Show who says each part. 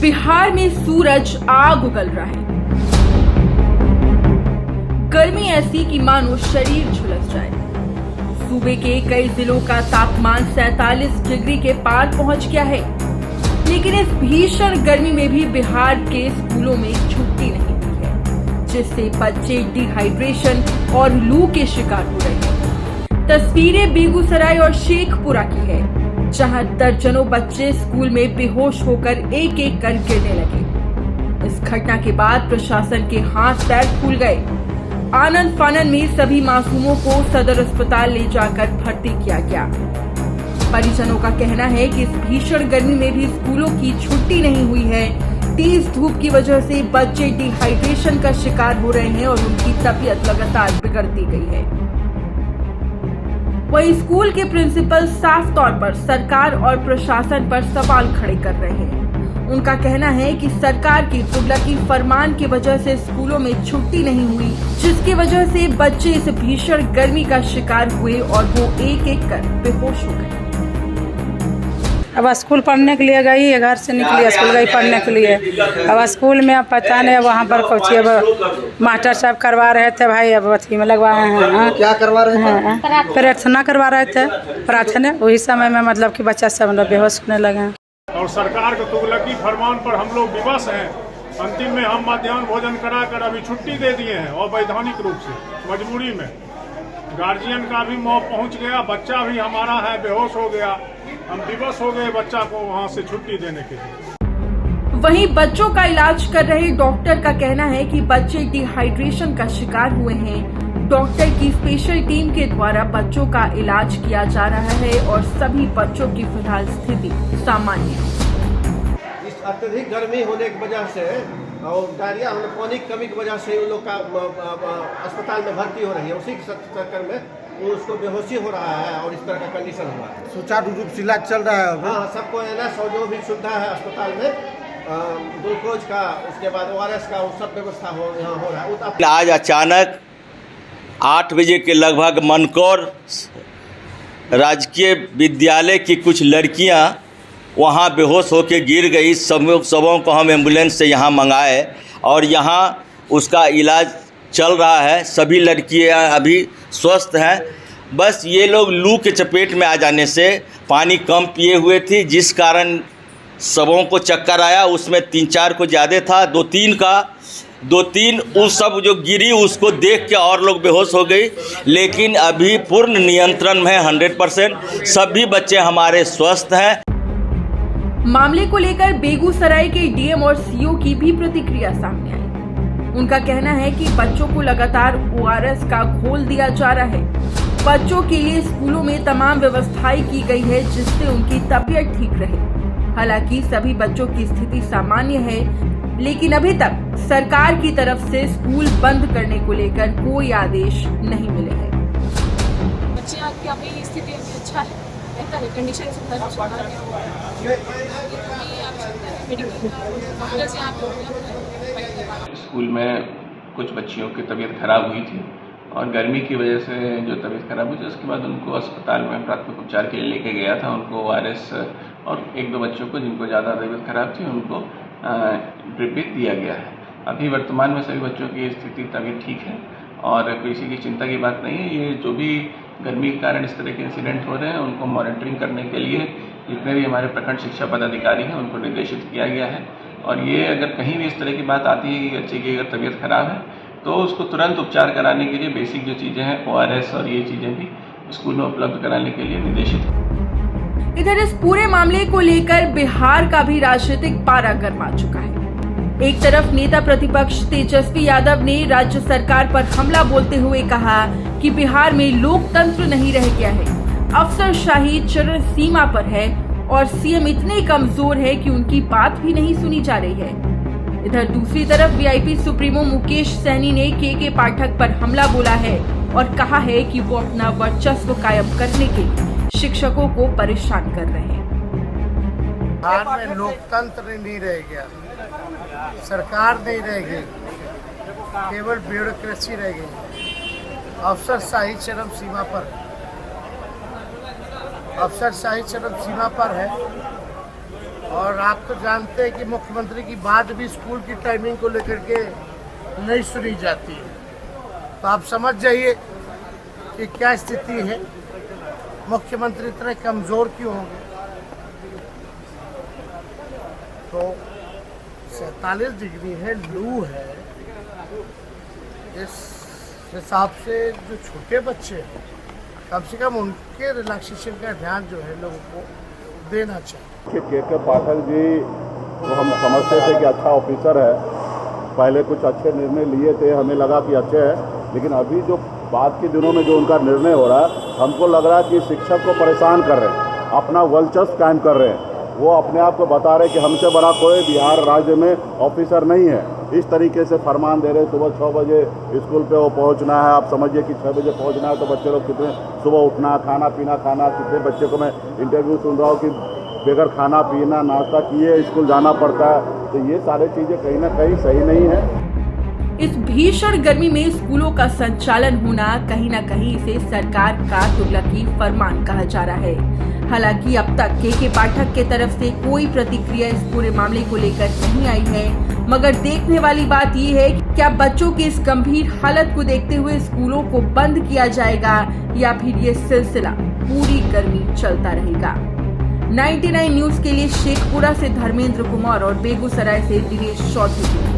Speaker 1: बिहार में सूरज आग उगल रहा है। गर्मी ऐसी कि मानो शरीर झुलस जाए। सूबे के कई जिलों का तापमान 47 डिग्री के पार पहुंच गया है। लेकिन इस भीषण गर्मी में भी बिहार के स्कूलों में छुट्टी नहीं हुई है, जिससे बच्चे डिहाइड्रेशन और लू के शिकार हो रहे हैं। तस्वीरें बेगूसराय और शेखपुरा की है, जहां दर्जनों बच्चे स्कूल में बेहोश होकर एक एक कर गिरने लगे। इस घटना के बाद प्रशासन के हाथ पैर फूल गए। आनंद फानन में सभी मासूमों को सदर अस्पताल ले जाकर भर्ती किया गया। परिजनों का कहना है कि इस भीषण गर्मी में भी स्कूलों की छुट्टी नहीं हुई है। तेज धूप की वजह से बच्चे डिहाइड्रेशन का शिकार हो रहे हैं और उनकी तबीयत लगातार बिगड़ती गई है। वहीं स्कूल के प्रिंसिपल साफ तौर पर सरकार और प्रशासन पर सवाल खड़े कर रहे हैं। उनका कहना है कि सरकार की तुगलकी फरमान की वजह से स्कूलों में छुट्टी नहीं हुई, जिसकी वजह से बच्चे इस भीषण गर्मी का शिकार हुए और वो एक एक कर बेहोश हो गए।
Speaker 2: अब स्कूल पढ़ने के लिए गई, घर से निकली स्कूल गई पढ़ने के लिए। अब स्कूल में अब पता नहीं वहाँ पर कुछ अब मास्टर साहब करवा रहे थे भाई, अब अथी में लगवाए हैं।
Speaker 3: क्या करवा रहे थे?
Speaker 2: प्रार्थना करवा रहे थे, प्रार्थना। वही समय में मतलब कि बच्चा सब मतलब बेहोश होने लगे।
Speaker 4: और सरकार के तुगलकी फरमान पर हम लोग विवश हैं। अंतिम में हम मध्याह्न भोजन कराकर अभी छुट्टी दे दिए हैं अवैधानिक रूप से, मजबूरी में। गार्जियन का भी मौत पहुंच गया, बच्चा भी हमारा है बेहोश हो गया। हम विवश हो गए बच्चा को वहां से छुट्टी देने के लिए।
Speaker 1: वहीं बच्चों का इलाज कर रहे डॉक्टर का कहना है कि बच्चे डिहाइड्रेशन का शिकार हुए हैं। डॉक्टर की स्पेशल टीम के द्वारा बच्चों का इलाज किया जा रहा है और सभी बच्चों की फिलहाल स्थिति सामान्य है।
Speaker 3: इस अत्यधिक गर्मी होने की वजह से और डायरिया होने पानी की कमी की वजह से उन लोग का अस्पताल में भर्ती हो रही है। उसी के चक्कर में उसको बेहोशी हो रहा है और इस तरह का कंडीशन हुआ है।
Speaker 5: सुचारू रूप से इलाज चल रहा है।
Speaker 3: हाँ, सबको एनएस और जो भी सुविधा है अस्पताल में, ग्लूकोज का, उसके बाद ORS का, वो सब व्यवस्था यहाँ हो रहा है।
Speaker 6: आज अचानक 8 बजे के लगभग मनकौर राजकीय विद्यालय की कुछ लड़कियां वहां बेहोश होकर गिर गई। सबों को हम एम्बुलेंस से यहां मंगाए और यहां उसका इलाज चल रहा है। सभी लड़कियां अभी स्वस्थ हैं। बस ये लोग लू के चपेट में आ जाने से पानी कम पिए हुए थी, जिस कारण सबों को चक्कर आया। उसमें 3-4 को ज़्यादा था, 2-3 उस सब जो गिरी उसको देख के और लोग बेहोश हो गई। लेकिन अभी पूर्ण नियंत्रण में 100%। सभी बच्चे हमारे स्वस्थ हैं।
Speaker 1: मामले को लेकर बेगूसराय के डीएम और सीओ की भी प्रतिक्रिया सामने आई। उनका कहना है कि बच्चों को लगातार ORS का घोल दिया जा रहा है। बच्चों के लिए स्कूलों में तमाम व्यवस्थाएं की गई है, जिससे उनकी तबीयत ठीक रहे। हालांकि सभी बच्चों की स्थिति सामान्य है, लेकिन अभी तक सरकार की तरफ से स्कूल बंद करने को लेकर कोई आदेश नहीं मिले हैं।
Speaker 7: बच्चे आपकी अभी स्थिति अच्छा है, बेहतर है, कंडीशन
Speaker 8: स्कूल में कुछ बच्चियों की तबीयत खराब हुई थी और गर्मी की वजह से जो तबीयत खराब हुई थी, उसके बाद उनको अस्पताल में प्राथमिक उपचार के लिए लेके गया था। उनको ORS और 1-2 बच्चों को जिनको ज़्यादा तबीयत खराब थी उनको ड्रिप भी दिया गया है। अभी वर्तमान में सभी बच्चों की स्थिति तबीयत ठीक है और किसी की चिंता की बात नहीं है। ये जो भी गर्मी के कारण इस तरह के इंसिडेंट हो रहे हैं उनको मॉनिटरिंग करने के लिए जितने भी हमारे प्रखंड शिक्षा पदाधिकारी हैं उनको निर्देशित किया गया है। और ये अगर कहीं भी इस तरह की बात आती है कि बच्चे की अगर तबीयत खराब है तो उसको तुरंत उपचार कराने के लिए बेसिक जो चीज़ें हैं ORS और ये चीज़ें भी स्कूल में उपलब्ध कराने के लिए निर्देशित है।
Speaker 1: इधर इस पूरे मामले को लेकर बिहार का भी राजनीतिक पारा गर्मा चुका है। एक तरफ नेता प्रतिपक्ष तेजस्वी यादव ने राज्य सरकार पर हमला बोलते हुए कहा कि बिहार में लोकतंत्र नहीं रह गया है, अफसरशाही चरम सीमा पर है और सीएम इतने कमजोर है कि उनकी बात भी नहीं सुनी जा रही है। इधर दूसरी तरफ वीआईपी सुप्रीमो मुकेश सहनी ने के पाठक पर हमला बोला है और कहा है कि वो अपना वर्चस्व कायम करने के लिए शिक्षकों को परेशान कर रहे हैं।
Speaker 5: बिहार में लोकतंत्र नहीं रह गया, सरकार नहीं रह गई, केवल ब्यूरोक्रेसी रह गई। अफसरशाही चरम सीमा पर है। और आप तो जानते हैं कि मुख्यमंत्री की बात भी स्कूल की टाइमिंग को लेकर के नहीं सुनी जाती है। तो आप समझ जाइए कि क्या स्थिति है, मुख्यमंत्री इतने कमज़ोर क्यों होंगे। तो 47 डिग्री है, लू है, इस हिसाब से जो छोटे बच्चे हैं कम से कम उनके रिलैक्सेशन का ध्यान जो है लोगों को देना चाहिए।
Speaker 9: के पाठक जी तो हम समझते थे कि अच्छा ऑफिसर है, पहले कुछ अच्छे निर्णय लिए थे, हमें लगा कि अच्छे हैं, लेकिन अभी जो बाद के दिनों में जो उनका निर्णय हो रहा है हमको लग रहा है कि शिक्षक को परेशान कर रहे हैं, अपना वर्चस्व कायम कर रहे हैं। वो अपने आप को बता रहे कि हमसे बड़ा कोई बिहार राज्य में ऑफिसर नहीं है। इस तरीके से फरमान दे रहे, सुबह 6 बजे स्कूल पे वो पहुंचना है। आप समझिए कि 6 बजे पहुंचना है तो बच्चे लोग कितने सुबह उठना, खाना पीना खाना, कितने बच्चे को मैं इंटरव्यू सुन रहा हूँ कि बगैर खाना पीना नाश्ता किए स्कूल जाना पड़ता है। तो ये सारी चीज़ें कहीं ना कहीं सही नहीं है।
Speaker 1: इस भीषण गर्मी में स्कूलों का संचालन होना कहीं न कहीं इसे सरकार का तुगलकी फरमान कहा जा रहा है। हालांकि अब तक के पाठक के तरफ से कोई प्रतिक्रिया इस पूरे मामले को लेकर नहीं आई है, मगर देखने वाली बात ये है कि क्या बच्चों की इस गंभीर हालत को देखते हुए स्कूलों को बंद किया जाएगा या फिर ये सिलसिला पूरी गर्मी चलता रहेगा। 99 न्यूज के लिए शेखपुरा से धर्मेंद्र कुमार और बेगूसराय से दिनेश चौधरी।